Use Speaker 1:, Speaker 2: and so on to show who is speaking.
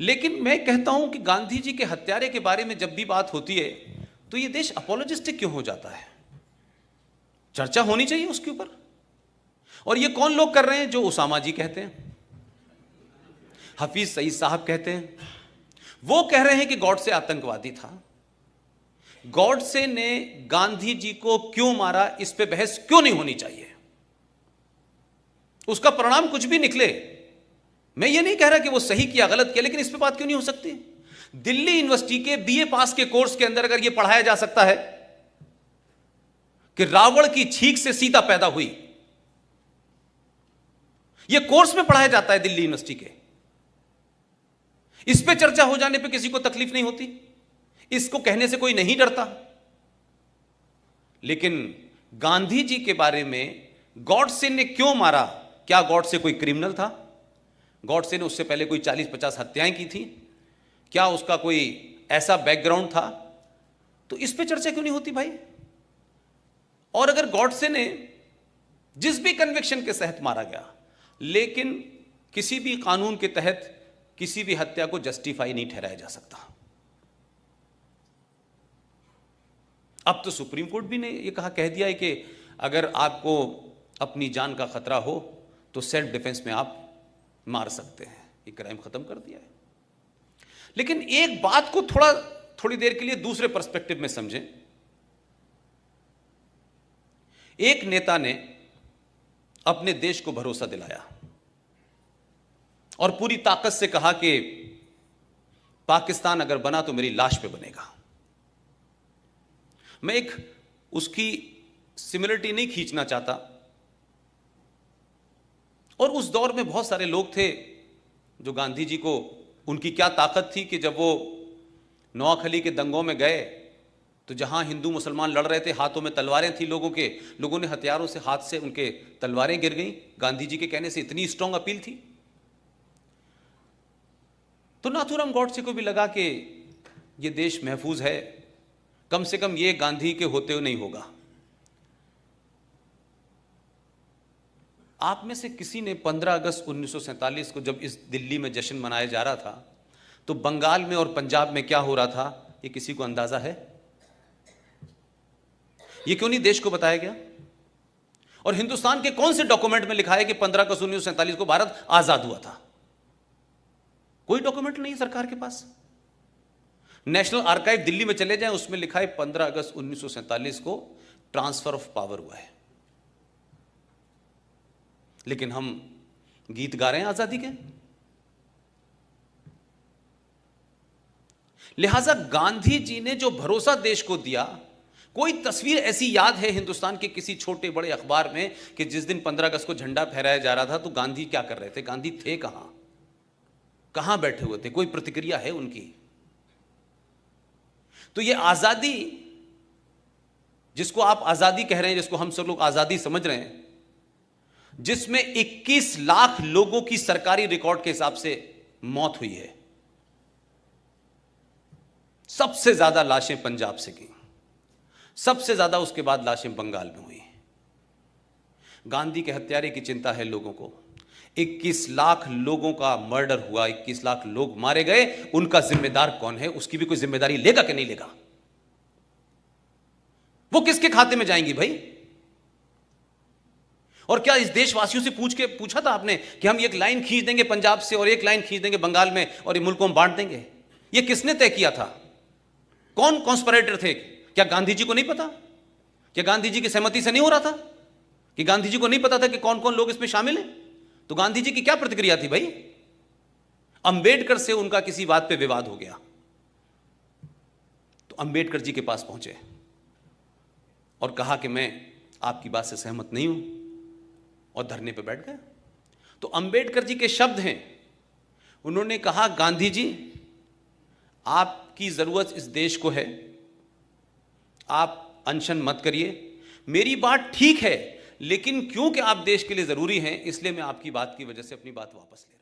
Speaker 1: लेकिन मैं कहता हूं कि गांधी जी के हत्यारे के बारे में जब भी बात होती है तो यह देश अपोलोजिस्टिक क्यों हो जाता है? चर्चा होनी चाहिए उसके ऊपर। और ये कौन लोग कर रहे हैं? जो उसामा जी कहते हैं, हफीज सईद साहब कहते हैं, वो कह रहे हैं कि गॉडसे आतंकवादी था। गॉडसे ने गांधी जी को क्यों मारा, इस पे बहस क्यों नहीं होनी चाहिए? उसका परिणाम कुछ भी निकले, मैं ये नहीं कह रहा कि वो सही किया गलत किया, लेकिन इस पे बात क्यों नहीं हो सकती? दिल्ली यूनिवर्सिटी के बीए पास के कोर्स के अंदर अगर ये पढ़ाया जा सकता है कि रावण की छींक से सीता पैदा हुई, ये कोर्स में पढ़ाया जाता है दिल्ली यूनिवर्सिटी के, इस पे चर्चा हो जाने पे किसी को तकलीफ नहीं होती, इसको कहने से कोई नहीं डरता। लेकिन गांधी जी के बारे में गॉडसे ने क्यों मारा? क्या गॉडसे कोई क्रिमिनल था? गॉडसे ने उससे पहले कोई 40-50 हत्याएं की थी? क्या उसका कोई ऐसा बैकग्राउंड था? तो इस पे चर्चा क्यों नहीं होती भाई? और अगर गॉडसे ने जिस भी कन्विक्शन के तहत मारा गया, लेकिन किसी भी कानून के तहत किसी भी हत्या को जस्टिफाई नहीं ठहराया जा सकता। अब तो सुप्रीम कोर्ट भी ने यह कह दिया है कि अगर आपको अपनी जान का खतरा हो तो सेल्फ डिफेंस में आप मार सकते हैं। ये क्राइम खत्म कर दिया है। लेकिन एक बात को थोड़ी देर के लिए दूसरे पर्सपेक्टिव में समझें। एक नेता ने अपने देश को भरोसा दिलाया और पूरी ताकत से कहा कि पाकिस्तान अगर बना तो मेरी लाश पे बनेगा। मैं एक उसकी सिमिलरिटी नहीं खींचना चाहता, और उस दौर में बहुत सारे लोग थे जो गांधी जी को, उनकी क्या ताकत थी कि जब वो नोआखली के दंगों में गए तो जहां हिंदू मुसलमान लड़ रहे थे, हाथों में तलवारें थी लोगों ने हथियारों से, हाथ से उनके तलवारें गिर गईं। गांधी जी के कहने से इतनी स्ट्रांग अपील थी। तो नाथूराम गॉडसे को भी लगा कि ये देश महफूज है, कम से कम ये गांधी के होते हुए नहीं होगा। आप में से किसी ने 15 अगस्त 1947 को जब इस दिल्ली में जश्न मनाया जा रहा था तो बंगाल में और पंजाब में क्या हो रहा था, ये किसी को अंदाजा है? ये क्यों नहीं देश को बताया गया? और हिंदुस्तान के कौन से डॉक्यूमेंट में लिखा है कि 15 अगस्त 1947 को भारत आजाद हुआ था? कोई डॉक्यूमेंट नहीं है सरकार के पास। नेशनल आर्काइव दिल्ली में चले जाएं, उसमें लिखा है 15 अगस्त 1947 को ट्रांसफर ऑफ पावर हुआ है। लेकिन हम गीत गा रहे हैं आजादी के। लिहाजा गांधी जी ने जो भरोसा देश को दिया, कोई तस्वीर ऐसी याद है हिंदुस्तान के किसी छोटे बड़े अखबार में कि जिस दिन 15 अगस्त को झंडा फहराया जा रहा था तो गांधी क्या कर रहे थे? गांधी थे कहां बैठे हुए थे? कोई प्रतिक्रिया है उनकी? तो ये आजादी, जिसको आप आजादी कह रहे हैं, जिसको हम सब लोग आजादी समझ रहे हैं, जिसमें 21 लाख लोगों की सरकारी रिकॉर्ड के हिसाब से मौत हुई है, सबसे ज्यादा लाशें पंजाब से की, सबसे ज्यादा उसके बाद लाशें बंगाल में हुई। गांधी के हत्यारे की चिंता है लोगों को। 21 लाख लोगों का मर्डर हुआ, 21 लाख लोग मारे गए, उनका जिम्मेदार कौन है? उसकी भी कोई जिम्मेदारी लेगा कि नहीं लेगा? वो किसके खाते में जाएंगी भाई? और क्या इस देशवासियों से पूछा था आपने कि हम एक लाइन खींच देंगे पंजाब से और एक लाइन खींच देंगे बंगाल में और ये मुल्क को हम बांट देंगे? ये किसने तय किया था? कौन कॉन्स्पिरेटर थे? क्या गांधी जी को नहीं पता? क्या गांधी जी की सहमति से नहीं हो रहा था? कि गांधी जी को नहीं पता था कि कौन कौन लोग इसमें शामिल हैं? तो गांधी जी की क्या प्रतिक्रिया थी भाई? अंबेडकर से उनका किसी बात पे विवाद हो गया तो अंबेडकर जी के पास पहुंचे और कहा कि मैं आपकी बात से सहमत नहीं हूं, और धरने पे बैठ गए। तो अंबेडकर जी के शब्द हैं, उन्होंने कहा, गांधी जी, आपकी जरूरत इस देश को है, आप अनशन मत करिए। मेरी बात ठीक है, लेकिन क्योंकि आप देश के लिए जरूरी हैं, इसलिए मैं आपकी बात की वजह से अपनी बात वापस ले रहा हूं।